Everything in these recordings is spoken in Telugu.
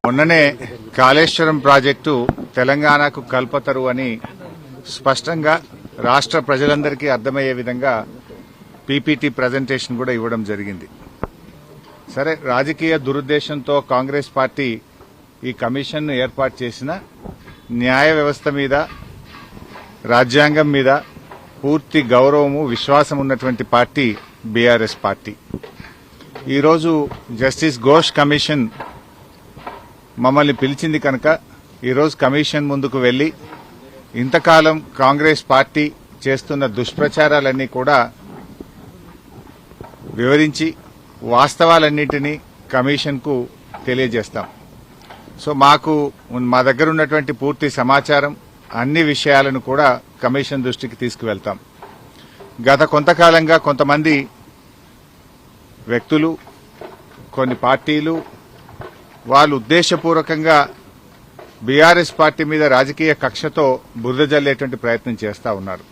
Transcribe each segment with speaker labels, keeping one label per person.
Speaker 1: మొన్ననే కాళేశ్వరం ప్రాజెక్టు తెలంగాణకు కల్పతరు అని స్పష్టంగా రాష్ట్ర ప్రజలందరికీ అర్థమయ్యే విధంగా పీపీటీ ప్రజెంటేషన్ కూడా ఇవ్వడం జరిగింది. సరే, రాజకీయ దురుద్దేశంతో కాంగ్రెస్ పార్టీ ఈ కమిషన్ను ఏర్పాటు చేసిన న్యాయ వ్యవస్థ మీద, రాజ్యాంగం మీద పూర్తి గౌరవము, విశ్వాసం ఉన్నటువంటి పార్టీ బీఆర్ఎస్ పార్టీ. ఈరోజు జస్టిస్ ఘోష్ కమిషన్ మమ్మల్ని పిలిచింది కనుక ఈరోజు కమిషన్ ముందుకు వెళ్లి ఇంతకాలం కాంగ్రెస్ పార్టీ చేస్తున్న దుష్ప్రచారాలన్నీ కూడా వివరించి వాస్తవాలన్నింటినీ కమిషన్కు తెలియజేస్తాం. సో మా దగ్గర ఉన్నటువంటి పూర్తి సమాచారం, అన్ని విషయాలను కూడా కమిషన్ దృష్టికి తీసుకువెళ్తాం. గత కొంతకాలంగా కొంతమంది వ్యక్తులు, కొన్ని పార్టీలు వాళ్ళు ఉద్దేశపూర్వకంగా బీఆర్ఎస్ పార్టీ మీద రాజకీయ కక్షతో బురద జల్లేటువంటి ప్రయత్నం చేస్తా ఉన్నారు.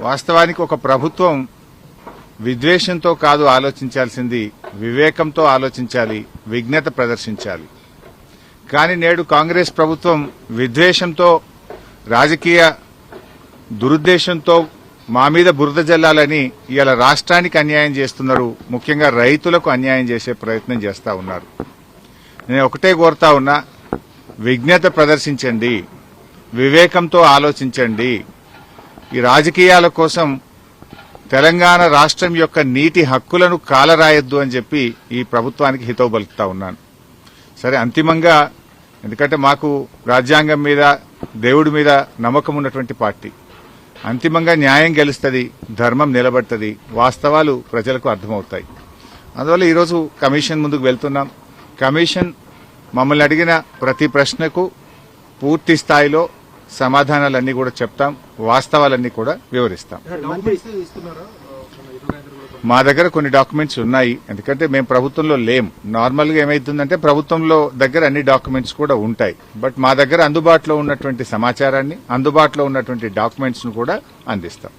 Speaker 1: వాస్తవానికి ఒక ప్రభుత్వం విద్వేషంతో కాదు ఆలోచించాల్సింది, వివేకంతో ఆలోచించాలి, విజ్ఞత ప్రదర్శించాలి. కానీ నేడు కాంగ్రెస్ ప్రభుత్వం విద్వేషంతో, రాజకీయ దురుద్దేశంతో మా మీద బురద జల్లాలని ఇవాళ రాష్ట్రానికి అన్యాయం చేస్తున్నారు. ముఖ్యంగా రైతులకు అన్యాయం చేసే ప్రయత్నం చేస్తా ఉన్నారు. నేను ఒకటే కోరుతా ఉన్నా, విజ్ఞత ప్రదర్శించండి, వివేకంతో ఆలోచించండి. ఈ రాజకీయాల కోసం తెలంగాణ రాష్ట్రం యొక్క నీటి హక్కులను కాలరాయొద్దు అని చెప్పి ఈ ప్రభుత్వానికి హితవు పలుకుతా ఉన్నాను. సరే, అంతిమంగా ఎందుకంటే మాకు రాజ్యాంగం మీద, దేవుడి మీద నమ్మకం ఉన్నటువంటి పార్టీ, అంతిమంగా న్యాయం గెలుస్తుంది, ధర్మం నిలబడుతుంది, వాస్తవాలు ప్రజలకు అర్థమవుతాయి. అందువల్ల ఈరోజు కమిషన్ ముందుకు వెళ్తున్నాం. కమిషన్ మమ్మల్ని అడిగిన ప్రతి ప్రశ్నకు పూర్తి స్థాయిలో సమాధానాలన్నీ కూడా చెప్తాం, వాస్తవాలన్నీ కూడా వివరిస్తాం. మా దగ్గర కొన్ని డాక్యుమెంట్స్ ఉన్నాయి, ఎందుకంటే మేము ప్రభుత్వంలో లేం. నార్మల్ గా ఏమైతుందంటే ప్రభుత్వంలో దగ్గర అన్ని డాక్యుమెంట్స్ కూడా ఉంటాయి. బట్ మా దగ్గర అందుబాటులో ఉన్నటువంటి సమాచారాన్ని, అందుబాటులో ఉన్నటువంటి డాక్యుమెంట్స్ ను కూడా అందిస్తాం.